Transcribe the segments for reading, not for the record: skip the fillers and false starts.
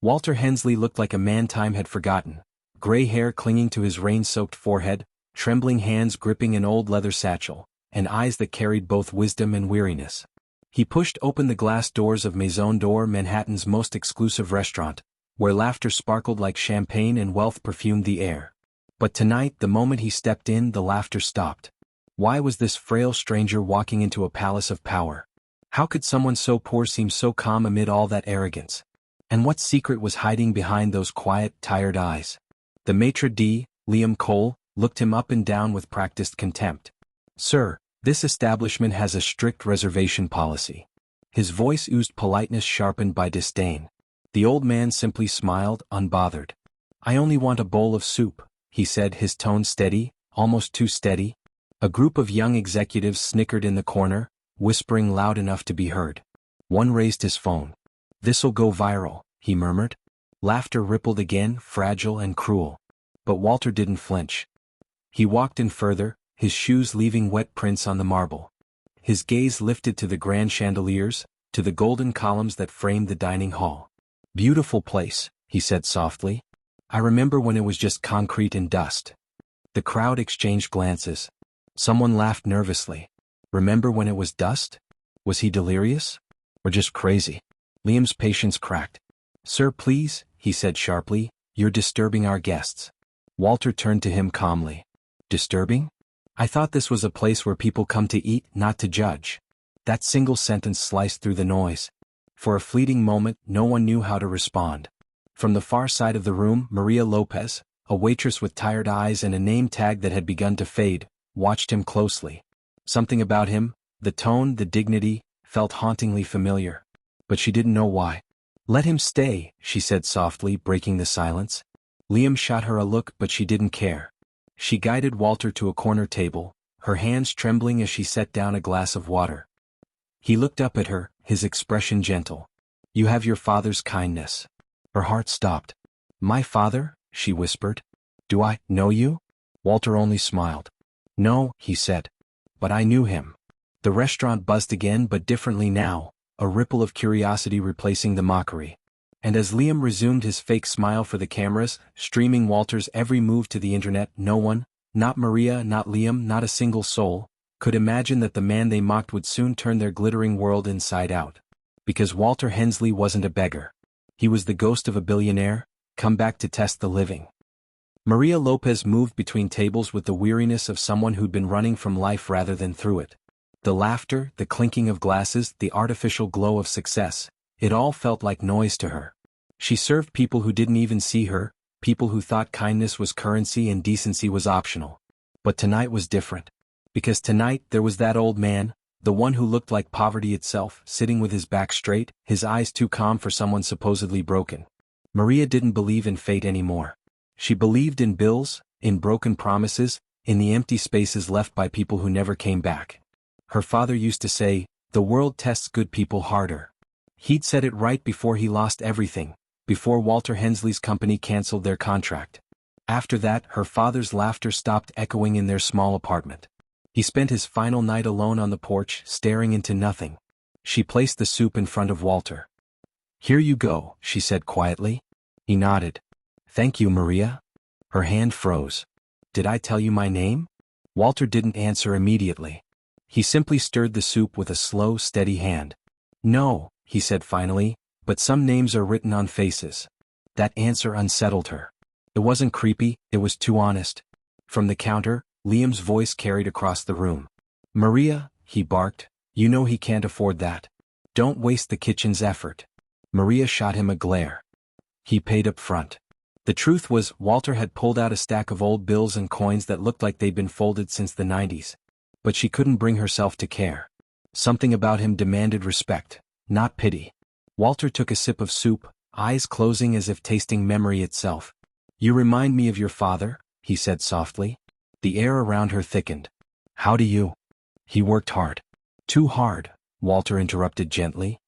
Walter Hensley looked like a man time had forgotten, gray hair clinging to his rain-soaked forehead, trembling hands gripping an old leather satchel, and eyes that carried both wisdom and weariness. He pushed open the glass doors of Maison d'Or, Manhattan's most exclusive restaurant, where laughter sparkled like champagne and wealth perfumed the air. But tonight, the moment he stepped in, the laughter stopped. Why was this frail stranger walking into a palace of power? How could someone so poor seem so calm amid all that arrogance? And what secret was hiding behind those quiet, tired eyes? The maitre d', Liam Cole, looked him up and down with practiced contempt. "Sir, this establishment has a strict reservation policy." His voice oozed politeness sharpened by disdain. The old man simply smiled, unbothered. "I only want a bowl of soup," he said, his tone steady, almost too steady. A group of young executives snickered in the corner, whispering loud enough to be heard. One raised his phone. "This'll go viral," he murmured. Laughter rippled again, fragile and cruel. But Walter didn't flinch. He walked in further, his shoes leaving wet prints on the marble. His gaze lifted to the grand chandeliers, to the golden columns that framed the dining hall. "Beautiful place," he said softly. "I remember when it was just concrete and dust." The crowd exchanged glances. Someone laughed nervously. Remember when it was dust? Was he delirious? Or just crazy? Liam's patience cracked. "Sir, please," he said sharply, "you're disturbing our guests." Walter turned to him calmly. "Disturbing? I thought this was a place where people come to eat, not to judge." That single sentence sliced through the noise. For a fleeting moment, no one knew how to respond. From the far side of the room, Maria Lopez, a waitress with tired eyes and a name tag that had begun to fade, watched him closely. Something about him, the tone, the dignity, felt hauntingly familiar. But she didn't know why. "Let him stay," she said softly, breaking the silence. Liam shot her a look, but she didn't care. She guided Walter to a corner table, her hands trembling as she set down a glass of water. He looked up at her, his expression gentle. "You have your father's kindness." Her heart stopped. "My father?" she whispered. "Do I know you?" Walter only smiled. "No," he said. "But I knew him." The restaurant buzzed again, but differently now, a ripple of curiosity replacing the mockery. And as Liam resumed his fake smile for the cameras, streaming Walter's every move to the internet, no one, not Maria, not Liam, not a single soul, could imagine that the man they mocked would soon turn their glittering world inside out. Because Walter Hensley wasn't a beggar. He was the ghost of a billionaire, come back to test the living. Maria Lopez moved between tables with the weariness of someone who'd been running from life rather than through it. The laughter, the clinking of glasses, the artificial glow of success, it all felt like noise to her. She served people who didn't even see her, people who thought kindness was currency and decency was optional. But tonight was different. Because tonight there was that old man, the one who looked like poverty itself, sitting with his back straight, his eyes too calm for someone supposedly broken. Maria didn't believe in fate anymore. She believed in bills, in broken promises, in the empty spaces left by people who never came back. Her father used to say, "The world tests good people harder." He'd said it right before he lost everything, before Walter Hensley's company canceled their contract. After that, her father's laughter stopped echoing in their small apartment. He spent his final night alone on the porch, staring into nothing. She placed the soup in front of Walter. "Here you go," she said quietly. He nodded. "Thank you, Maria." Her hand froze. "Did I tell you my name?" Walter didn't answer immediately. He simply stirred the soup with a slow, steady hand. "No," he said finally, "but some names are written on faces." That answer unsettled her. It wasn't creepy, it was too honest. From the counter, Liam's voice carried across the room. "Maria," he barked, "you know he can't afford that. Don't waste the kitchen's effort." Maria shot him a glare. He paid up front. The truth was, Walter had pulled out a stack of old bills and coins that looked like they'd been folded since the 90s. But she couldn't bring herself to care. Something about him demanded respect, not pity. Walter took a sip of soup, eyes closing as if tasting memory itself. "You remind me of your father," he said softly. The air around her thickened. "How do you?" "He worked hard." "Too hard," Walter interrupted gently.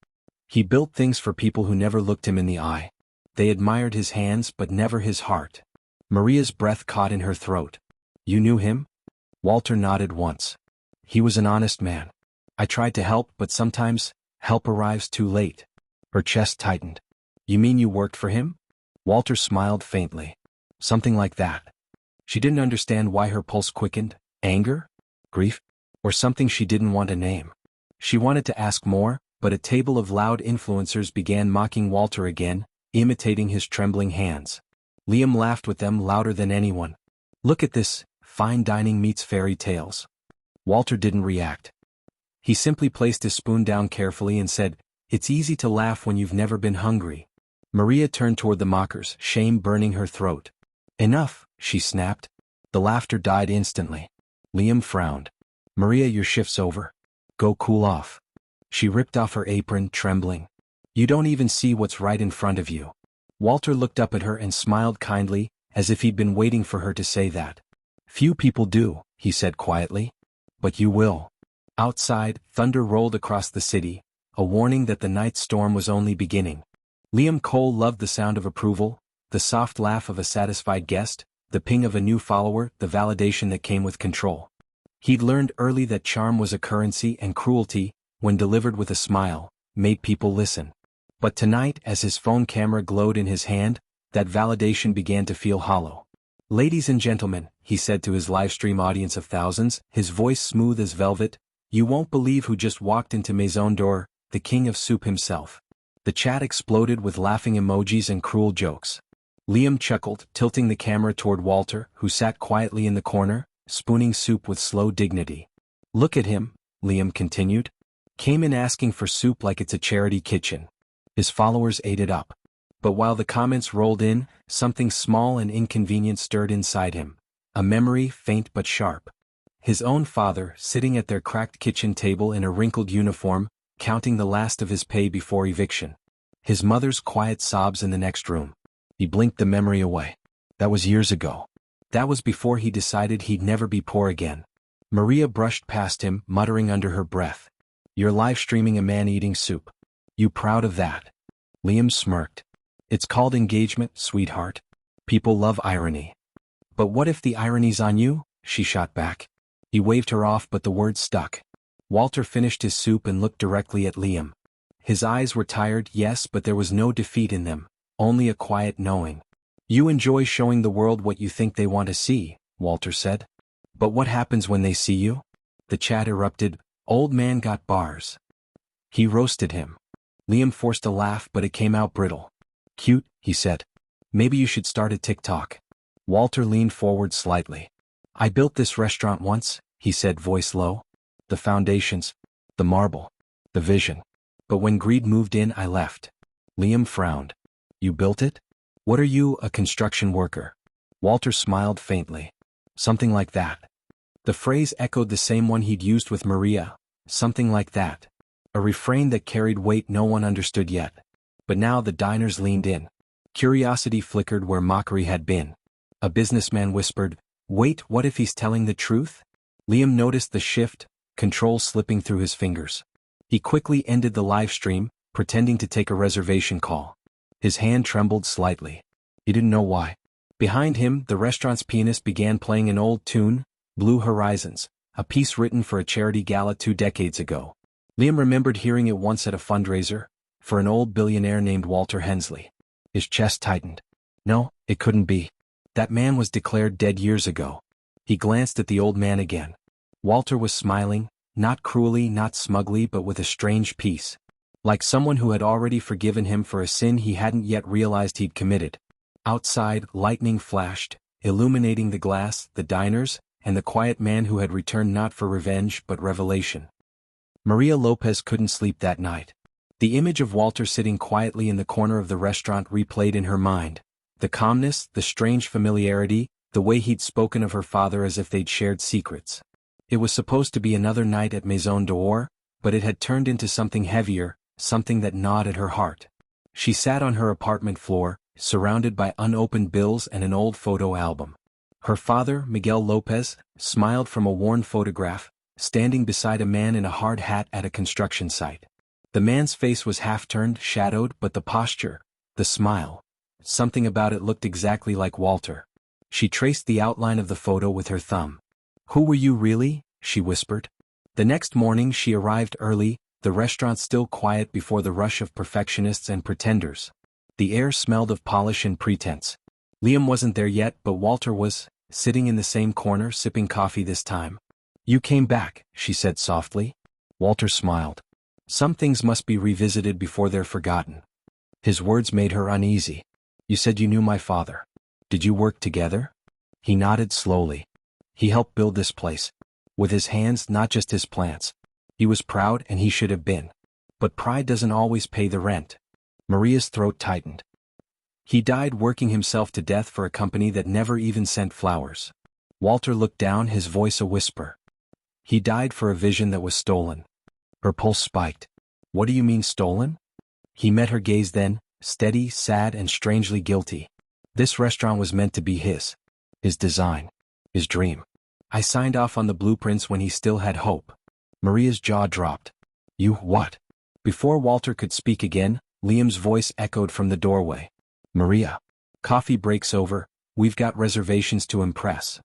"He built things for people who never looked him in the eye. They admired his hands but never his heart." Maria's breath caught in her throat. "You knew him?" Walter nodded once. "He was an honest man. I tried to help, but sometimes, help arrives too late." Her chest tightened. You mean you worked for him? Walter smiled faintly. Something like that. She didn't understand why her pulse quickened. Anger? Grief? Or something she didn't want to name. She wanted to ask more, but a table of loud influencers began mocking Walter again, imitating his trembling hands. Liam laughed with them louder than anyone. Look at this, fine dining meets fairy tales. Walter didn't react. He simply placed his spoon down carefully and said, "It's easy to laugh when you've never been hungry." Maria turned toward the mockers, shame burning her throat. "Enough," she snapped. The laughter died instantly. Liam frowned. "Maria, your shift's over. Go cool off." She ripped off her apron, trembling. "You don't even see what's right in front of you." Walter looked up at her and smiled kindly, as if he'd been waiting for her to say that. "Few people do," he said quietly. "But you will." Outside, thunder rolled across the city, a warning that the night storm was only beginning. Liam Cole loved the sound of approval, the soft laugh of a satisfied guest, the ping of a new follower, the validation that came with control. He'd learned early that charm was a currency and cruelty, when delivered with a smile, made people listen. But tonight, as his phone camera glowed in his hand, that validation began to feel hollow. "Ladies and gentlemen," he said to his livestream audience of thousands, his voice smooth as velvet, "you won't believe who just walked into Maison d'Or, the king of soup himself." The chat exploded with laughing emojis and cruel jokes. Liam chuckled, tilting the camera toward Walter, who sat quietly in the corner, spooning soup with slow dignity. "Look at him," Liam continued. "Came in asking for soup like it's a charity kitchen." His followers ate it up. But while the comments rolled in, something small and inconvenient stirred inside him. A memory, faint but sharp. His own father, sitting at their cracked kitchen table in a wrinkled uniform, counting the last of his pay before eviction. His mother's quiet sobs in the next room. He blinked the memory away. That was years ago. That was before he decided he'd never be poor again. Maria brushed past him, muttering under her breath. "You're live streaming a man eating soup. You proud of that?" Liam smirked. "It's called engagement, sweetheart. People love irony." "But what if the irony's on you?" she shot back. He waved her off, but the words stuck. Walter finished his soup and looked directly at Liam. His eyes were tired, yes, but there was no defeat in them, only a quiet knowing. "You enjoy showing the world what you think they want to see," Walter said. "But what happens when they see you?" The chat erupted. "Old man got bars." He roasted him. Liam forced a laugh, but it came out brittle. "Cute," he said. "Maybe you should start a TikTok." Walter leaned forward slightly. "I built this restaurant once," he said, voice low. "The foundations, the marble, the vision. But when greed moved in, I left." Liam frowned. "You built it? What are you, a construction worker?" Walter smiled faintly. "Something like that." The phrase echoed the same one he'd used with Maria. Something like that. A refrain that carried weight no one understood yet. But now the diners leaned in. Curiosity flickered where mockery had been. A businessman whispered, "Wait, what if he's telling the truth?" Liam noticed the shift, control slipping through his fingers. He quickly ended the live stream, pretending to take a reservation call. His hand trembled slightly. He didn't know why. Behind him, the restaurant's pianist began playing an old tune, Blue Horizons, a piece written for a charity gala 2 decades ago. Liam remembered hearing it once at a fundraiser, for an old billionaire named Walter Hensley. His chest tightened. No, it couldn't be. That man was declared dead years ago. He glanced at the old man again. Walter was smiling, not cruelly, not smugly, but with a strange peace. Like someone who had already forgiven him for a sin he hadn't yet realized he'd committed. Outside, lightning flashed, illuminating the glass, the diners, and the quiet man who had returned not for revenge but revelation. Maria Lopez couldn't sleep that night. The image of Walter sitting quietly in the corner of the restaurant replayed in her mind. The calmness, the strange familiarity, the way he'd spoken of her father as if they'd shared secrets. It was supposed to be another night at Maison d'Or, but it had turned into something heavier, something that gnawed at her heart. She sat on her apartment floor, surrounded by unopened bills and an old photo album. Her father, Miguel Lopez, smiled from a worn photograph, standing beside a man in a hard hat at a construction site. The man's face was half-turned, shadowed, but the posture, the smile, something about it looked exactly like Walter. She traced the outline of the photo with her thumb. "Who were you really?" she whispered. The next morning she arrived early, the restaurant still quiet before the rush of perfectionists and pretenders. The air smelled of polish and pretense. Liam wasn't there yet, but Walter was, sitting in the same corner sipping coffee this time. "You came back," she said softly. Walter smiled. "Some things must be revisited before they're forgotten." His words made her uneasy. "You said you knew my father. Did you work together?" He nodded slowly. "He helped build this place. With his hands, not just his plants. He was proud, and he should have been. But pride doesn't always pay the rent." Maria's throat tightened. "He died working himself to death for a company that never even sent flowers." Walter looked down, his voice a whisper. "He died for a vision that was stolen." Her pulse spiked. "What do you mean stolen?" He met her gaze then, steady, sad, and strangely guilty. "This restaurant was meant to be his. His design. His dream. I signed off on the blueprints when he still had hope." Maria's jaw dropped. "You what?" Before Walter could speak again, Liam's voice echoed from the doorway. "Maria. Coffee breaks over, we've got reservations to impress."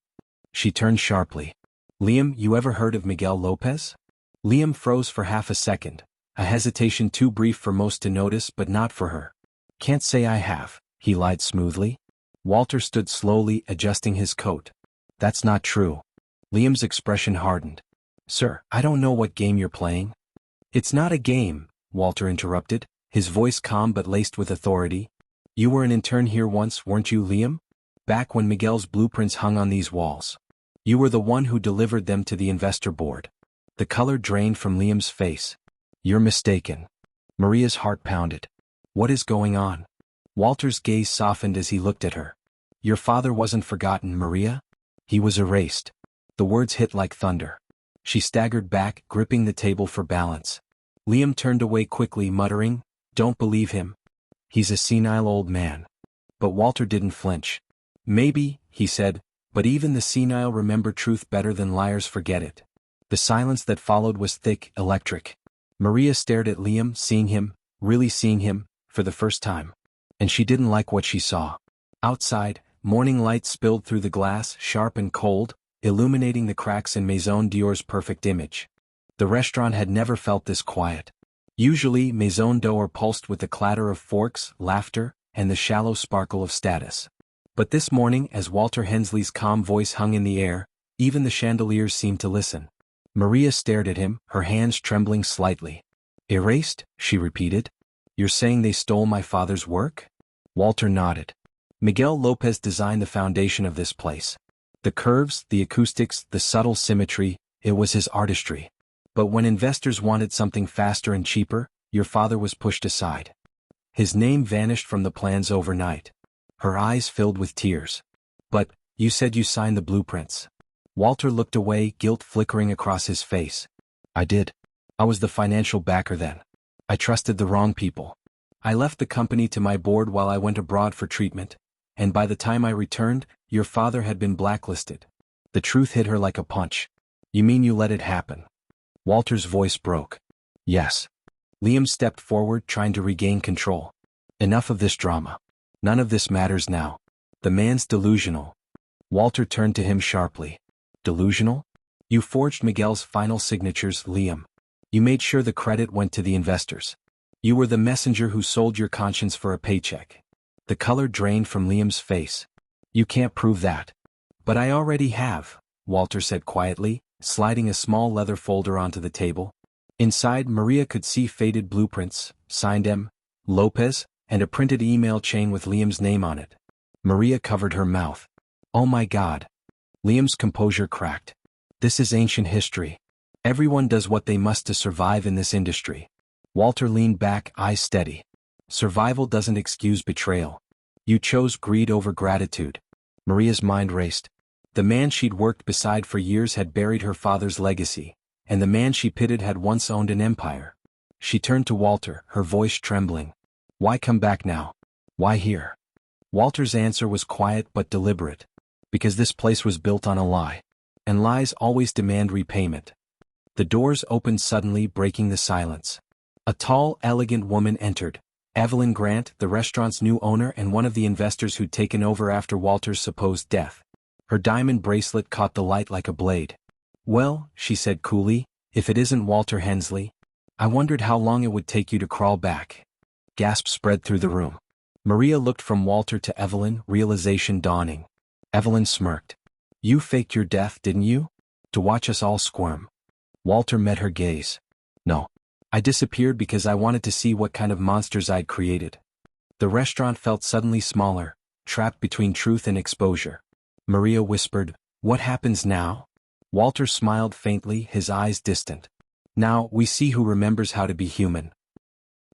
She turned sharply. "Liam, you ever heard of Miguel Lopez?" Liam froze for half a second, a hesitation too brief for most to notice but not for her. "Can't say I have," he lied smoothly. Walter stood slowly, adjusting his coat. "That's not true." Liam's expression hardened. "Sir, I don't know what game you're playing." "It's not a game," Walter interrupted, his voice calm but laced with authority. "You were an intern here once, weren't you, Liam? Back when Miguel's blueprints hung on these walls. You were the one who delivered them to the investor board." The color drained from Liam's face. "You're mistaken." Maria's heart pounded. "What is going on?" Walter's gaze softened as he looked at her. "Your father wasn't forgotten, Maria. He was erased." The words hit like thunder. She staggered back, gripping the table for balance. Liam turned away quickly, muttering, "Don't believe him. He's a senile old man." But Walter didn't flinch. "Maybe," he said, "but even the senile remember truth better than liars forget it." The silence that followed was thick, electric. Maria stared at Liam, seeing him, really seeing him, for the first time. And she didn't like what she saw. Outside, morning light spilled through the glass, sharp and cold, illuminating the cracks in Maison d'Or's perfect image. The restaurant had never felt this quiet. Usually, Maison d'Or pulsed with the clatter of forks, laughter, and the shallow sparkle of status. But this morning, as Walter Hensley's calm voice hung in the air, even the chandeliers seemed to listen. Maria stared at him, her hands trembling slightly. "Erased?" she repeated. "You're saying they stole my father's work?" Walter nodded. "Miguel Lopez designed the foundation of this place. The curves, the acoustics, the subtle symmetry, it was his artistry. But when investors wanted something faster and cheaper, your father was pushed aside. His name vanished from the plans overnight." Her eyes filled with tears. "But, you said you signed the blueprints." Walter looked away, guilt flickering across his face. "I did. I was the financial backer then. I trusted the wrong people. I left the company to my board while I went abroad for treatment, and by the time I returned, your father had been blacklisted." The truth hit her like a punch. "You mean you let it happen?" Walter's voice broke. "Yes." Liam stepped forward, trying to regain control. "Enough of this drama. None of this matters now. The man's delusional." Walter turned to him sharply. "Delusional? You forged Miguel's final signatures, Liam. You made sure the credit went to the investors. You were the messenger who sold your conscience for a paycheck." The color drained from Liam's face. "You can't prove that." "But I already have," Walter said quietly, sliding a small leather folder onto the table. Inside, Maria could see faded blueprints, signed M. Lopez, and a printed email chain with Liam's name on it. Maria covered her mouth. "Oh my God." Liam's composure cracked. "This is ancient history. Everyone does what they must to survive in this industry." Walter leaned back, eyes steady. "Survival doesn't excuse betrayal. You chose greed over gratitude." Maria's mind raced. The man she'd worked beside for years had buried her father's legacy, and the man she pitted had once owned an empire. She turned to Walter, her voice trembling. "Why come back now? Why here?" Walter's answer was quiet but deliberate. "Because this place was built on a lie. And lies always demand repayment." The doors opened suddenly, breaking the silence. A tall, elegant woman entered. Evelyn Grant, the restaurant's new owner and one of the investors who'd taken over after Walter's supposed death. Her diamond bracelet caught the light like a blade. "Well," she said coolly, "if it isn't Walter Hensley. I wondered how long it would take you to crawl back." Gasps spread through the room. Maria looked from Walter to Evelyn, realization dawning. Evelyn smirked. You faked your death, didn't you? To watch us all squirm. Walter met her gaze. No. I disappeared because I wanted to see what kind of monsters I'd created. The restaurant felt suddenly smaller, trapped between truth and exposure. Maria whispered, What happens now? Walter smiled faintly, his eyes distant. Now we see who remembers how to be human.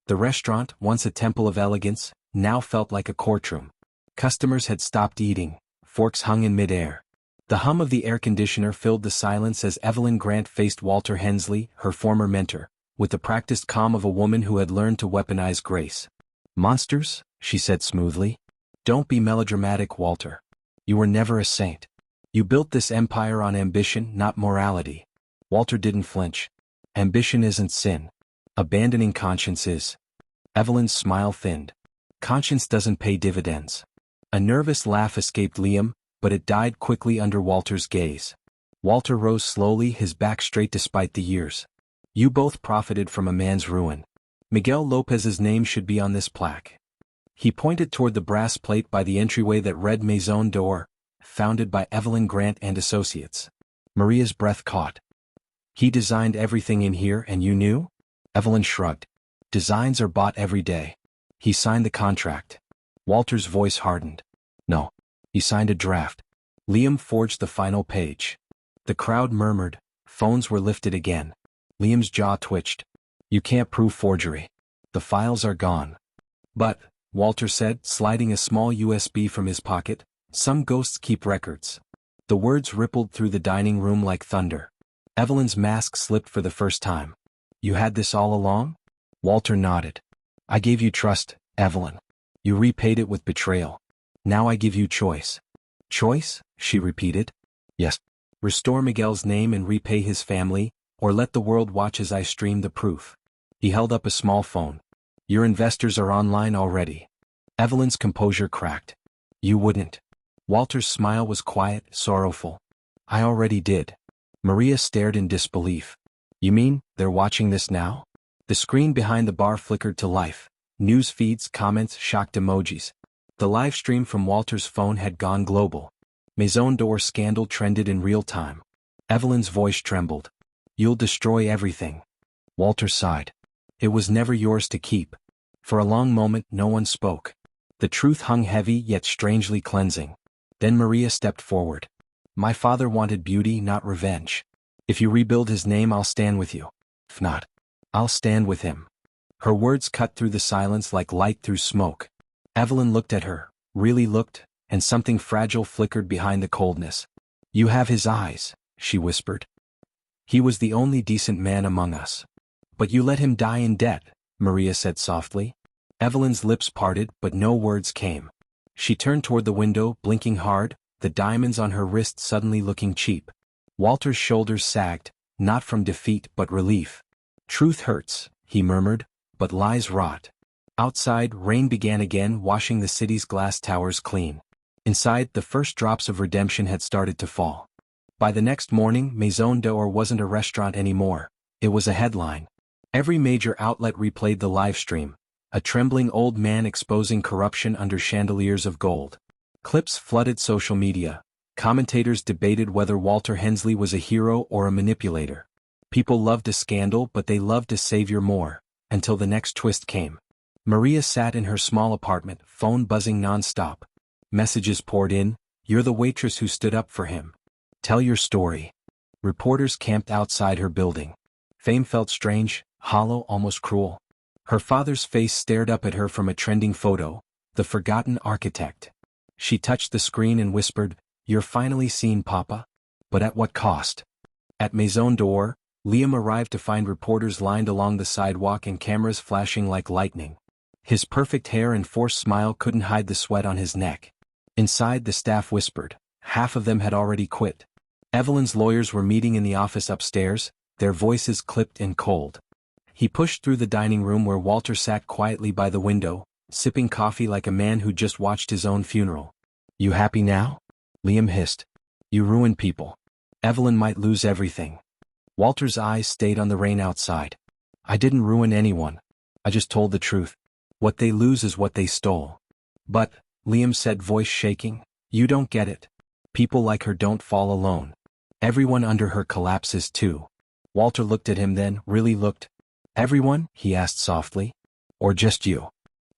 The restaurant, once a temple of elegance, now felt like a courtroom. Customers had stopped eating, forks hung in midair. The hum of the air conditioner filled the silence as Evelyn Grant faced Walter Hensley, her former mentor, with the practiced calm of a woman who had learned to weaponize grace. Monsters, she said smoothly. Don't be melodramatic, Walter. You were never a saint. You built this empire on ambition, not morality. Walter didn't flinch. Ambition isn't sin. Abandoning conscience is. Evelyn's smile thinned. Conscience doesn't pay dividends. A nervous laugh escaped Liam, but it died quickly under Walter's gaze. Walter rose slowly, his back straight despite the years. You both profited from a man's ruin. Miguel Lopez's name should be on this plaque. He pointed toward the brass plate by the entryway that read Maison d'Or, founded by Evelyn Grant and Associates. Maria's breath caught. He designed everything in here and you knew? Evelyn shrugged. Designs are bought every day. He signed the contract. Walter's voice hardened. No. He signed a draft. Liam forged the final page. The crowd murmured. Phones were lifted again. Liam's jaw twitched. You can't prove forgery. The files are gone. But, Walter said, sliding a small USB from his pocket, some ghosts keep records. The words rippled through the dining room like thunder. Evelyn's mask slipped for the first time. You had this all along? Walter nodded. I gave you trust, Evelyn. You repaid it with betrayal. Now I give you choice. Choice? She repeated. Yes. Restore Miguel's name and repay his family, or let the world watch as I stream the proof. He held up a small phone. Your investors are online already. Evelyn's composure cracked. You wouldn't. Walter's smile was quiet, sorrowful. I already did. Maria stared in disbelief. You mean, they're watching this now? The screen behind the bar flickered to life. News feeds, comments, shocked emojis. The live stream from Walter's phone had gone global. Maison d'Or scandal trended in real time. Evelyn's voice trembled. You'll destroy everything. Walter sighed. It was never yours to keep. For a long moment no one spoke. The truth hung heavy yet strangely cleansing. Then Maria stepped forward. My father wanted beauty, not revenge. If you rebuild his name, I'll stand with you. If not, I'll stand with him. Her words cut through the silence like light through smoke. Evelyn looked at her, really looked, and something fragile flickered behind the coldness. You have his eyes, she whispered. He was the only decent man among us. But you let him die in debt, Maria said softly. Evelyn's lips parted, but no words came. She turned toward the window, blinking hard, the diamonds on her wrist suddenly looking cheap. Walter's shoulders sagged, not from defeat but relief. Truth hurts, he murmured, but lies rot. Outside, rain began again, washing the city's glass towers clean. Inside, the first drops of redemption had started to fall. By the next morning, Maison d'Or wasn't a restaurant anymore. It was a headline. Every major outlet replayed the live stream. A trembling old man exposing corruption under chandeliers of gold. Clips flooded social media. Commentators debated whether Walter Hensley was a hero or a manipulator. People loved a scandal, but they loved a savior more, until the next twist came. Maria sat in her small apartment, phone buzzing non-stop. Messages poured in. You're the waitress who stood up for him. Tell your story. Reporters camped outside her building. Fame felt strange, hollow, almost cruel. Her father's face stared up at her from a trending photo, the forgotten architect. She touched the screen and whispered, You're finally seen, Papa? But at what cost? At Maison d'Or, Liam arrived to find reporters lined along the sidewalk and cameras flashing like lightning. His perfect hair and forced smile couldn't hide the sweat on his neck. Inside, the staff whispered. Half of them had already quit. Evelyn's lawyers were meeting in the office upstairs, their voices clipped and cold. He pushed through the dining room where Walter sat quietly by the window, sipping coffee like a man who just watched his own funeral. You happy now? Liam hissed. You ruined people. Evelyn might lose everything. Walter's eyes stayed on the rain outside. I didn't ruin anyone. I just told the truth. What they lose is what they stole. But, Liam said, voice shaking, you don't get it. People like her don't fall alone. Everyone under her collapses too. Walter looked at him, then really looked. Everyone? He asked softly. Or just you?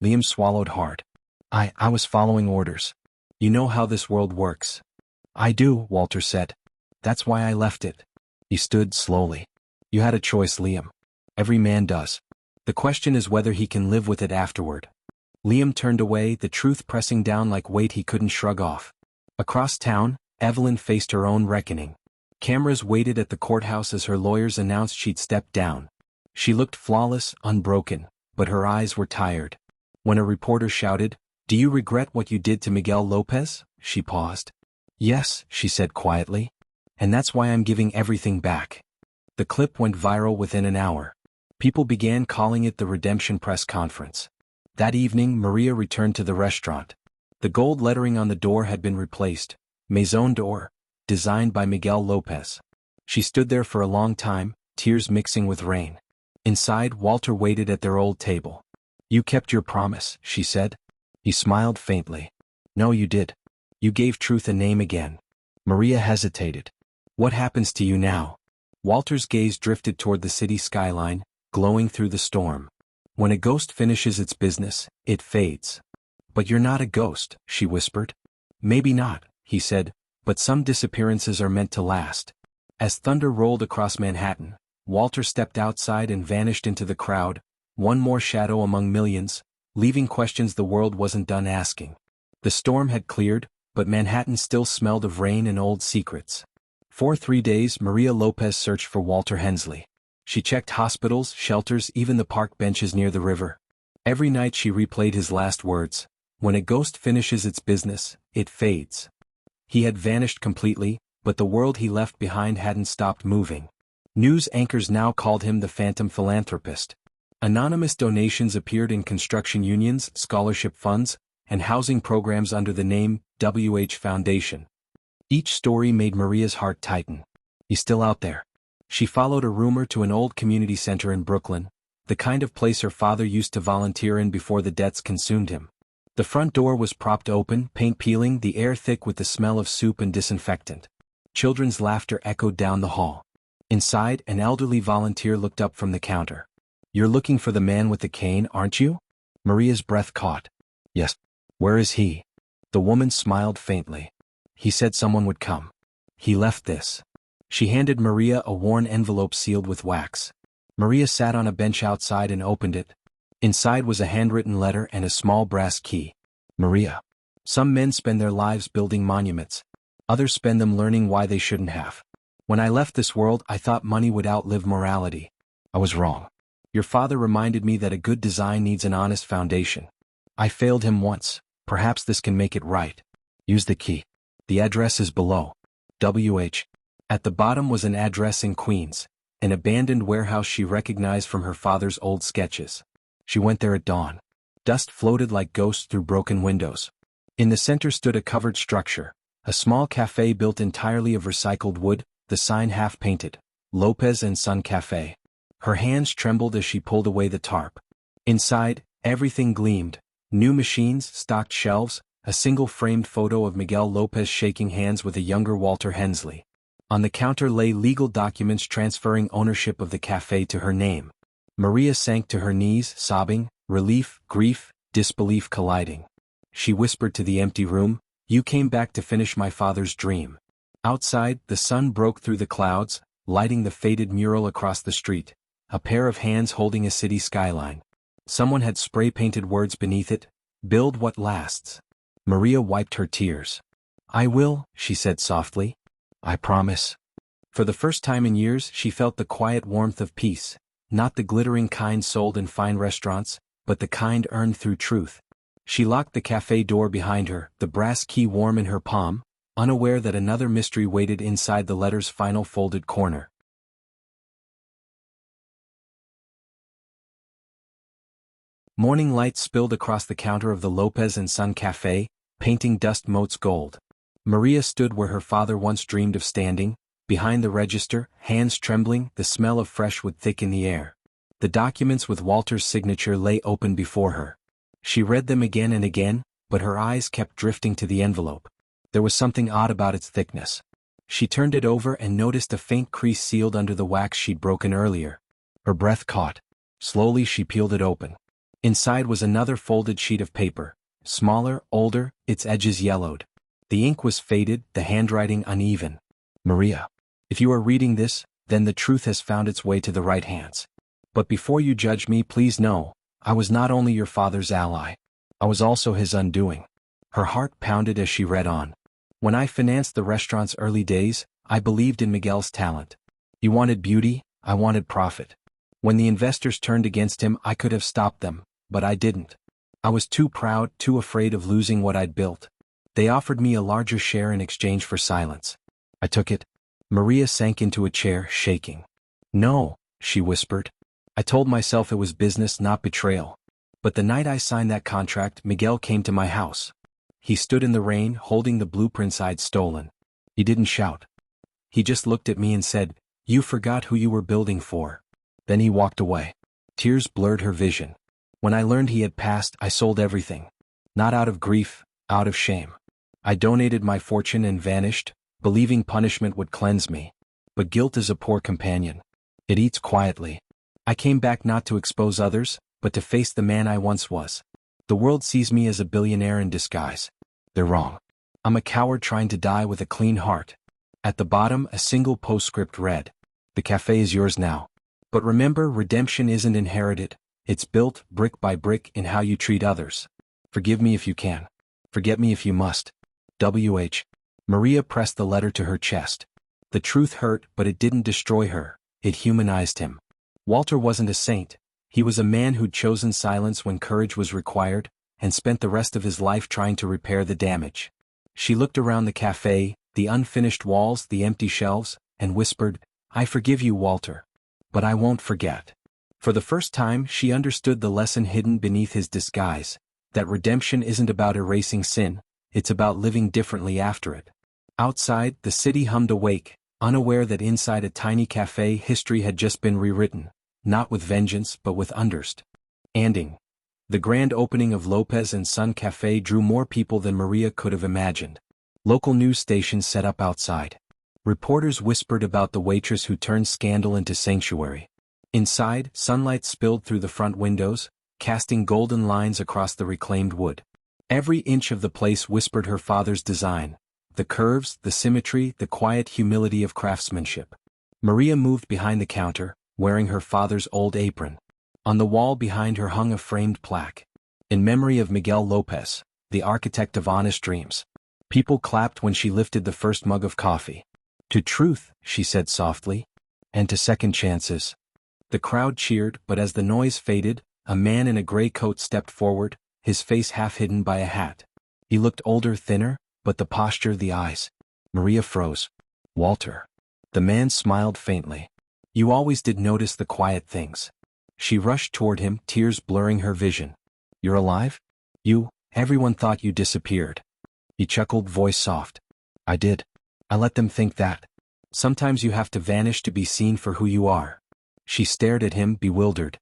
Liam swallowed hard. I was following orders. You know how this world works. I do, Walter said. That's why I left it. He stood slowly. You had a choice, Liam. Every man does. The question is whether he can live with it afterward. Liam turned away, the truth pressing down like weight he couldn't shrug off. Across town, Evelyn faced her own reckoning. Cameras waited at the courthouse as her lawyers announced she'd stepped down. She looked flawless, unbroken, but her eyes were tired. When a reporter shouted, "Do you regret what you did to Miguel Lopez?" she paused. "Yes," she said quietly. "And that's why I'm giving everything back." The clip went viral within an hour. People began calling it the Redemption Press Conference. That evening, Maria returned to the restaurant. The gold lettering on the door had been replaced, Maison d'Or, designed by Miguel Lopez. She stood there for a long time, tears mixing with rain. Inside, Walter waited at their old table. "You kept your promise," she said. He smiled faintly. "No, you did. You gave truth a name again." Maria hesitated. "What happens to you now?" Walter's gaze drifted toward the city skyline, glowing through the storm. "When a ghost finishes its business, it fades." "But you're not a ghost," she whispered. "Maybe not," he said, "but some disappearances are meant to last." As thunder rolled across Manhattan, Walter stepped outside and vanished into the crowd, one more shadow among millions, leaving questions the world wasn't done asking. The storm had cleared, but Manhattan still smelled of rain and old secrets. For 3 days, Maria Lopez searched for Walter Hensley. She checked hospitals, shelters, even the park benches near the river. Every night she replayed his last words, "When a ghost finishes its business, it fades." He had vanished completely, but the world he left behind hadn't stopped moving. News anchors now called him the Phantom Philanthropist. Anonymous donations appeared in construction unions, scholarship funds, and housing programs under the name WH Foundation. Each story made Maria's heart tighten. He's still out there. She followed a rumor to an old community center in Brooklyn, the kind of place her father used to volunteer in before the debts consumed him. The front door was propped open, paint peeling, the air thick with the smell of soup and disinfectant. Children's laughter echoed down the hall. Inside, an elderly volunteer looked up from the counter. "You're looking for the man with the cane, aren't you?" Maria's breath caught. "Yes." "Where is he?" The woman smiled faintly. "He said someone would come. He left this." She handed Maria a worn envelope sealed with wax. Maria sat on a bench outside and opened it. Inside was a handwritten letter and a small brass key. "Maria. Some men spend their lives building monuments. Others spend them learning why they shouldn't have. When I left this world, I thought money would outlive morality. I was wrong. Your father reminded me that a good design needs an honest foundation. I failed him once. Perhaps this can make it right. Use the key. The address is below. WH." At the bottom was an address in Queens, an abandoned warehouse she recognized from her father's old sketches. She went there at dawn. Dust floated like ghosts through broken windows. In the center stood a covered structure, a small cafe built entirely of recycled wood, the sign half-painted, Lopez and Son Cafe. Her hands trembled as she pulled away the tarp. Inside, everything gleamed, new machines, stocked shelves, a single framed photo of Miguel Lopez shaking hands with a younger Walter Hensley. On the counter lay legal documents transferring ownership of the cafe to her name. Maria sank to her knees, sobbing, relief, grief, disbelief colliding. She whispered to the empty room, "You came back to finish my father's dream." Outside, the sun broke through the clouds, lighting the faded mural across the street, a pair of hands holding a city skyline. Someone had spray-painted words beneath it, "Build what lasts." Maria wiped her tears. "I will," she said softly. "I promise." For the first time in years, she felt the quiet warmth of peace, not the glittering kind sold in fine restaurants, but the kind earned through truth. She locked the cafe door behind her, the brass key warm in her palm, unaware that another mystery waited inside the letter's final folded corner. Morning light spilled across the counter of the Lopez and Son Cafe, painting dust motes gold. Maria stood where her father once dreamed of standing, behind the register, hands trembling, the smell of fresh wood thick in the air. The documents with Walter's signature lay open before her. She read them again and again, but her eyes kept drifting to the envelope. There was something odd about its thickness. She turned it over and noticed a faint crease sealed under the wax she'd broken earlier. Her breath caught. Slowly she peeled it open. Inside was another folded sheet of paper, smaller, older, its edges yellowed. The ink was faded, the handwriting uneven. Maria, if you are reading this, then the truth has found its way to the right hands. But before you judge me, please know, I was not only your father's ally. I was also his undoing. Her heart pounded as she read on. When I financed the restaurant's early days, I believed in Miguel's talent. He wanted beauty, I wanted profit. When the investors turned against him, I could have stopped them, but I didn't. I was too proud, too afraid of losing what I'd built. They offered me a larger share in exchange for silence. I took it. Maria sank into a chair, shaking. No, she whispered. I told myself it was business, not betrayal. But the night I signed that contract, Miguel came to my house. He stood in the rain, holding the blueprints I'd stolen. He didn't shout. He just looked at me and said, "You forgot who you were building for." Then he walked away. Tears blurred her vision. When I learned he had passed, I sold everything. Not out of grief, out of shame. I donated my fortune and vanished, believing punishment would cleanse me. But guilt is a poor companion. It eats quietly. I came back not to expose others, but to face the man I once was. The world sees me as a billionaire in disguise. They're wrong. I'm a coward trying to die with a clean heart. At the bottom, a single postscript read, "The cafe is yours now. But remember, redemption isn't inherited. It's built, brick by brick, in how you treat others. Forgive me if you can. Forget me if you must. W.H." Maria pressed the letter to her chest. The truth hurt, but it didn't destroy her. It humanized him. Walter wasn't a saint. He was a man who'd chosen silence when courage was required, and spent the rest of his life trying to repair the damage. She looked around the cafe, the unfinished walls, the empty shelves, and whispered, "I forgive you, Walter. But I won't forget." For the first time, she understood the lesson hidden beneath his disguise, that redemption isn't about erasing sin, it's about living differently after it. Outside, the city hummed awake, unaware that inside a tiny cafe history had just been rewritten, not with vengeance but with understanding. The grand opening of Lopez and Son Cafe drew more people than Maria could have imagined. Local news stations set up outside. Reporters whispered about the waitress who turned scandal into sanctuary. Inside, sunlight spilled through the front windows, casting golden lines across the reclaimed wood. Every inch of the place whispered her father's design. The curves, the symmetry, the quiet humility of craftsmanship. Maria moved behind the counter, wearing her father's old apron. On the wall behind her hung a framed plaque. In memory of Miguel Lopez, the architect of honest dreams. People clapped when she lifted the first mug of coffee. "To truth," she said softly. "And to second chances." The crowd cheered, but as the noise faded, a man in a gray coat stepped forward, his face half hidden by a hat. He looked older, thinner, but the posture, the eyes. Maria froze. "Walter." The man smiled faintly. "You always did notice the quiet things." She rushed toward him, tears blurring her vision. "You're alive? Everyone thought you disappeared." He chuckled, voice soft. "I did. I let them think that. Sometimes you have to vanish to be seen for who you are." She stared at him, bewildered.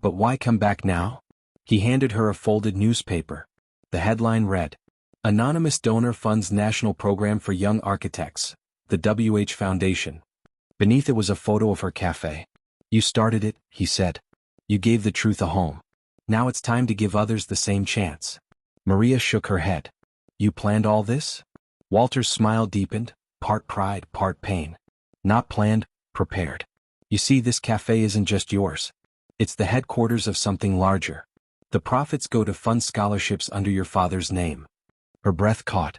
"But why come back now?" He handed her a folded newspaper. The headline read, "Anonymous Donor Funds National Program for Young Architects, the W.H. Foundation." Beneath it was a photo of her cafe. "You started it," he said. "You gave the truth a home. Now it's time to give others the same chance." Maria shook her head. "You planned all this?" Walter's smile deepened, part pride, part pain. "Not planned, prepared. You see, this cafe isn't just yours. It's the headquarters of something larger. The profits go to fund scholarships under your father's name." Her breath caught.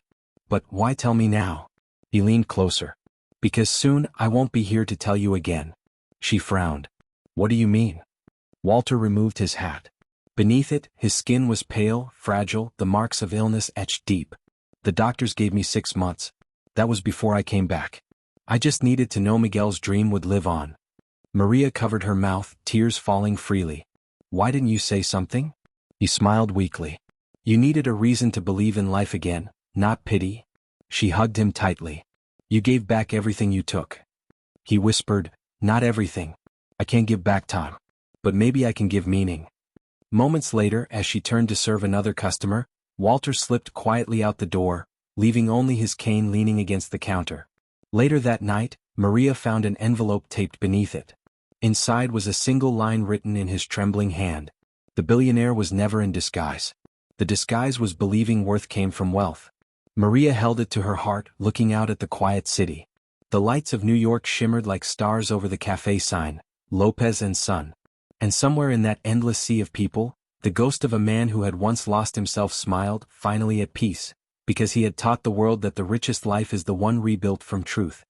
"But why tell me now?" He leaned closer. "Because soon I won't be here to tell you again." She frowned. "What do you mean?" Walter removed his hat. Beneath it, his skin was pale, fragile, the marks of illness etched deep. "The doctors gave me 6 months. That was before I came back. I just needed to know Miguel's dream would live on." Maria covered her mouth, tears falling freely. "Why didn't you say something?" He smiled weakly. "You needed a reason to believe in life again, not pity." She hugged him tightly. "You gave back everything you took." He whispered, "Not everything. I can't give back time. But maybe I can give meaning." Moments later, as she turned to serve another customer, Walter slipped quietly out the door, leaving only his cane leaning against the counter. Later that night, Maria found an envelope taped beneath it. Inside was a single line written in his trembling hand. The billionaire was never in disguise. The disguise was believing worth came from wealth. Maria held it to her heart, looking out at the quiet city. The lights of New York shimmered like stars over the cafe sign, Lopez and Son. And somewhere in that endless sea of people, the ghost of a man who had once lost himself smiled, finally at peace, because he had taught the world that the richest life is the one rebuilt from truth.